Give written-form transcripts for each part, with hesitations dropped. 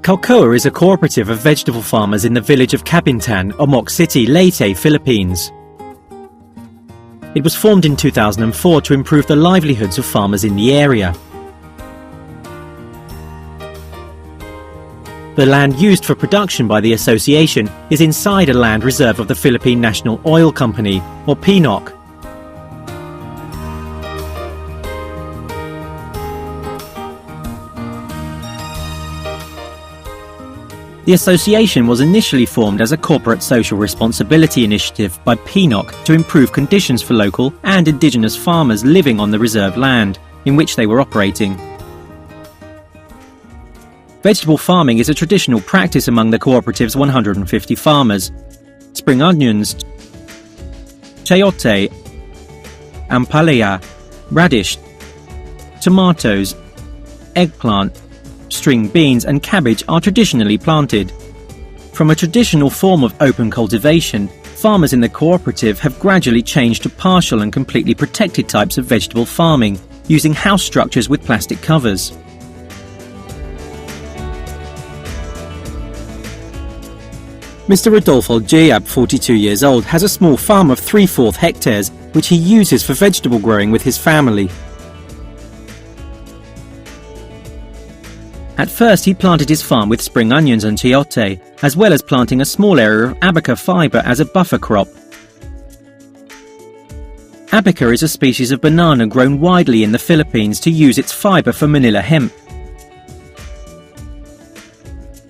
Kalkoa is a cooperative of vegetable farmers in the village of Cabintan, Ormoc City, Leyte, Philippines. It was formed in 2004 to improve the livelihoods of farmers in the area. The land used for production by the association is inside a land reserve of the Philippine National Oil Company, or PNOC. The association was initially formed as a corporate social responsibility initiative by PNOC to improve conditions for local and indigenous farmers living on the reserve land in which they were operating. Vegetable farming is a traditional practice among the cooperative's 150 farmers. Spring onions, chayote, ampalaya, radish, tomatoes, eggplant, string beans and cabbage are traditionally planted. From a traditional form of open cultivation, farmers in the cooperative have gradually changed to partial and completely protected types of vegetable farming, using house structures with plastic covers. Mr. Rodolfo Jayab, 42 years old, has a small farm of 3/4 hectares which he uses for vegetable growing with his family. At first he planted his farm with spring onions and chayote, as well as planting a small area of abaca fibre as a buffer crop. Abaca is a species of banana grown widely in the Philippines to use its fibre for Manila hemp.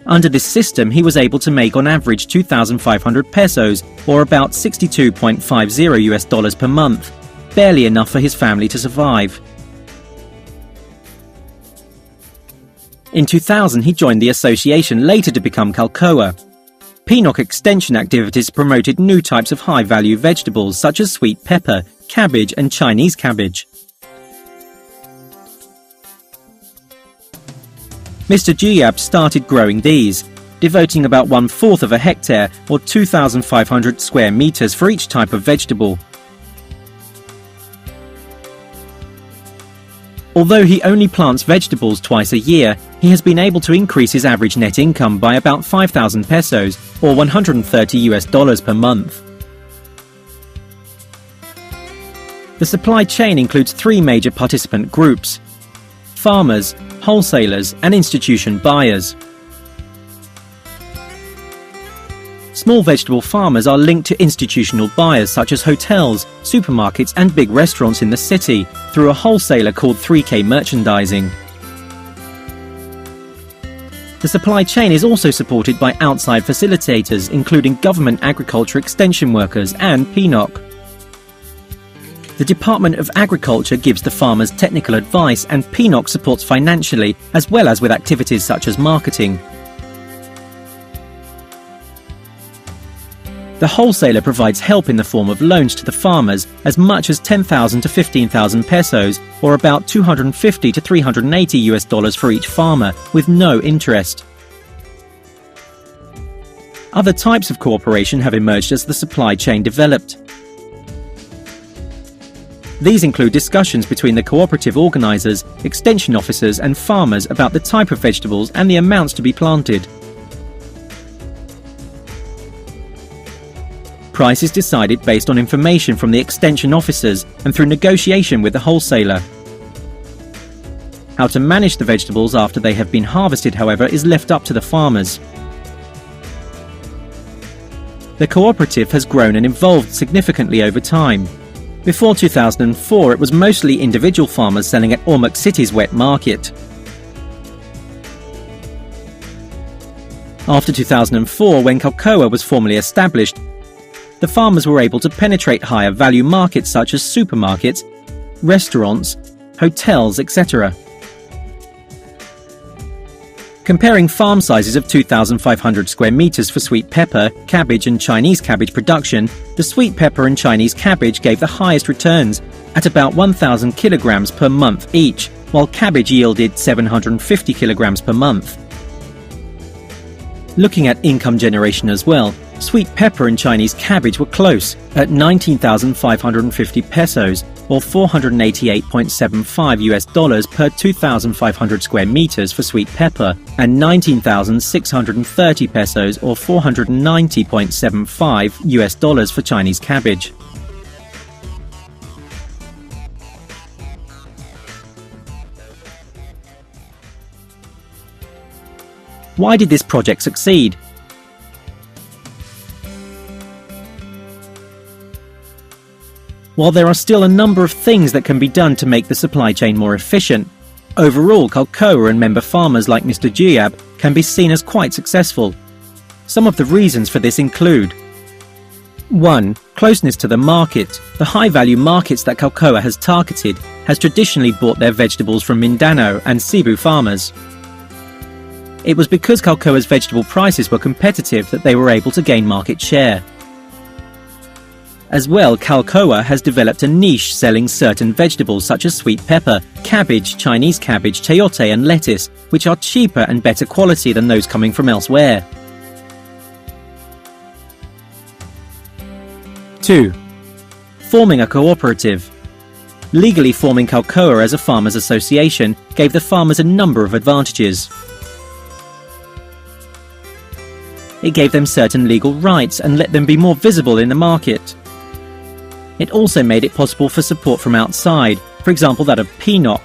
Under this system he was able to make on average 2,500 pesos, or about $62.50 per month, barely enough for his family to survive. In 2000 he joined the association, later to become Kalkoa. PNOC extension activities promoted new types of high-value vegetables such as sweet pepper, cabbage and Chinese cabbage. Mr. Giab started growing these, devoting about 1/4 of a hectare or 2,500 square meters for each type of vegetable. Although he only plants vegetables twice a year, he has been able to increase his average net income by about 5,000 pesos or $130 per month. The supply chain includes 3 major participant groups: farmers, wholesalers and institution buyers. Small vegetable farmers are linked to institutional buyers such as hotels, supermarkets and big restaurants in the city through a wholesaler called 3K Merchandising. The supply chain is also supported by outside facilitators including government agriculture extension workers and PNOC. The Department of Agriculture gives the farmers technical advice and PNOC supports financially as well as with activities such as marketing. The wholesaler provides help in the form of loans to the farmers as much as 10,000 to 15,000 pesos, or about $250 to $380 for each farmer, with no interest. Other types of cooperation have emerged as the supply chain developed. These include discussions between the cooperative organisers, extension officers and farmers about the type of vegetables and the amounts to be planted. Price is decided based on information from the extension officers and through negotiation with the wholesaler. How to manage the vegetables after they have been harvested, however, is left up to the farmers. The cooperative has grown and evolved significantly over time. Before 2004, it was mostly individual farmers selling at Ormoc City's wet market. After 2004, when Kalkoa was formally established, the farmers were able to penetrate higher value markets such as supermarkets, restaurants, hotels, etc. Comparing farm sizes of 2,500 square meters for sweet pepper, cabbage and Chinese cabbage production, the sweet pepper and Chinese cabbage gave the highest returns at about 1,000 kilograms per month each, while cabbage yielded 750 kilograms per month. Looking at income generation as well, sweet pepper and Chinese cabbage were close at 19,550 pesos or $488.75 per 2,500 square meters for sweet pepper and 19,630 pesos or $490.75 for Chinese cabbage. Why did this project succeed? While there are still a number of things that can be done to make the supply chain more efficient, overall cocoa and member farmers like Mr. Giab can be seen as quite successful. Some of the reasons for this include: 1. Closeness to the market. The high-value markets that cocoa has targeted has traditionally bought their vegetables from Mindanao and Cebu farmers. It was because cocoa's vegetable prices were competitive that they were able to gain market share. As well, Calcoa has developed a niche selling certain vegetables such as sweet pepper, cabbage, Chinese cabbage, chayote and lettuce, which are cheaper and better quality than those coming from elsewhere. 2. Forming a cooperative. Legally forming Calcoa as a farmers' association gave the farmers a number of advantages. It gave them certain legal rights and let them be more visible in the market. It also made it possible for support from outside, for example that of PNOC,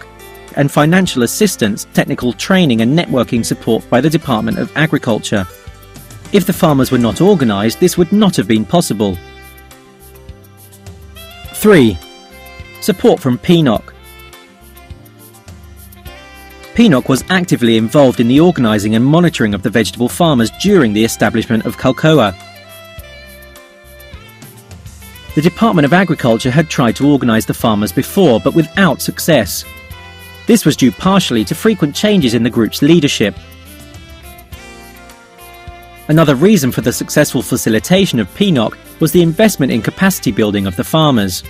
and financial assistance, technical training and networking support by the Department of Agriculture. If the farmers were not organised, this would not have been possible. 3. Support from PNOC. PNOC was actively involved in the organising and monitoring of the vegetable farmers during the establishment of Calcoa. The Department of Agriculture had tried to organise the farmers before, but without success. This was due partially to frequent changes in the group's leadership. Another reason for the successful facilitation of PNOC was the investment in capacity building of the farmers.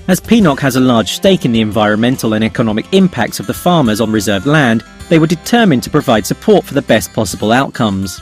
As PNOC has a large stake in the environmental and economic impacts of the farmers on reserved land, they were determined to provide support for the best possible outcomes.